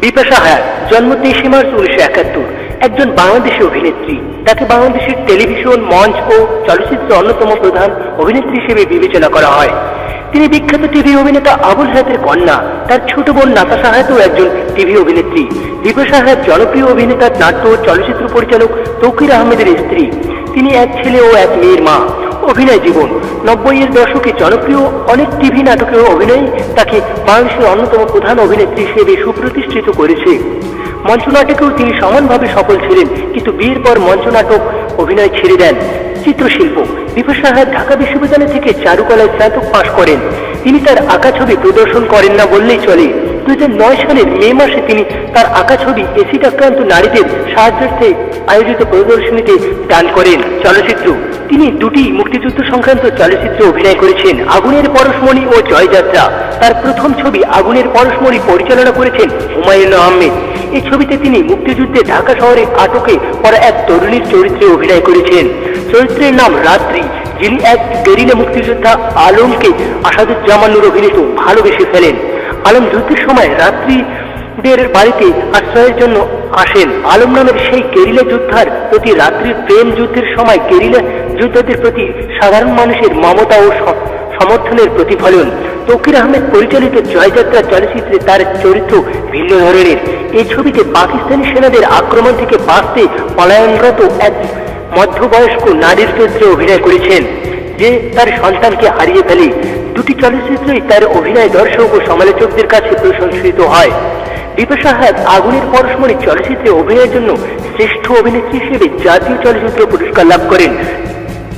বিপাশা হায়াত, জন্ম 23 মার্চ 1971, একজন বাংলাদেশী অভিনেত্রী। তাকে বাংলাদেশের টেলিভিশন, মঞ্চ ও চলচ্চিত্রের অন্যতম প্রধান অভিনেত্রী হিসেবে বিবেচনা করা হয়। তিনি বিখ্যাত টিভি অভিনেতা আবুল হায়াতের কন্যা। তার ছোট বোন নাতাশা হায়াতও একজন টিভি অভিনেত্রী। বিপাশা হায়াত জনপ্রিয় অভিনেতা, নাট্য ও চলচ্চিত্র পরিচালক তৌকির আহমেদের স্ত্রী। তিনি এক ছেলে ও এক মেয়ের মা। অভিনয় জীবন: 90-এর দশকে জনপ্রিয় অনেক টিভি নাটকেও অভিনয় তাকে বাংলাদেশের অন্যতম প্রধান অভিনেত্রী হিসেবে সুপ্রতিষ্ঠিত করেছে। মঞ্চনাটকেও তিনি সমানভাবে সফল ছিলেন, কিন্তু বিয়ের পর মঞ্চনাটক অভিনয় ছেড়ে দেন। চিত্রশিল্প: বিপাশা হায়াত ঢাকা বিশ্ববিদ্যালয় থেকে চারুকলায় স্নাতক পাশ করেন। তিনি তার আঁকা ছবি প্রদর্শন করেন না বললেই চলে। 2009 সালের মে মাসে তিনি তার আঁকা ছবি এসিড আক্রান্ত নারীদের সাহায্যার্থে আয়োজিত প্রদর্শনীতে দান করেন। চলচ্চিত্র: তিনি দুটি মুক্তিযুদ্ধ সংক্রান্ত চলচ্চিত্রে অভিনয় করেছেন, আগুনের পরশমণি ও জয়যাত্রা। তার প্রথম ছবি আগুনের পরশমণি পরিচালনা করেছেন হুমায়ুন আহমেদ। এই ছবিতে তিনি মুক্তিযুদ্ধে ঢাকা শহরে আটকে পড়া এক তরুণীর চরিত্রে অভিনয় করেছেন। চরিত্রের নাম রাত্রি, যিনি এক গেরিলা মুক্তিযোদ্ধা আলমকে আসাদুজ্জামানুর অভিনীত ভালোবেসে ফেলেন। আলম যুদ্ধের সময় রাত্রিদের বাড়িতে আশ্রয়ের জন্য আসেন। আলম নামের সেই গেরিলা যোদ্ধার প্রতি রাত্রির প্রেম যুদ্ধের সময় গেরিলা যোদ্ধাদের প্রতি সাধারণ মানুষের মমতা ও সমর্থনের প্রতিফলন। তৌকির আহমেদ পরিচালিত জয়যাত্রা চলচ্চিত্রে তার চরিত্র ভিন্ন ধরনের। এই ছবিতে পাকিস্তানি সেনাদের আক্রমণ থেকে বাঁচতে পলায়নরত এক মধ্যবয়স্ক নারীর চরিত্রে অভিনয় করেছেন, যে তার সন্তানকে হারিয়ে ফেলে। দুটি চলচ্চিত্রই তার অভিনয় দর্শক ও সমালোচকদের কাছে প্রশংসিত হয়। বিপাশা হায়াত আগুনের পরশমণি চলচ্চিত্রে অভিনয়ের জন্য শ্রেষ্ঠ অভিনেত্রী হিসেবে জাতীয় চলচ্চিত্র পুরস্কার লাভ করেন।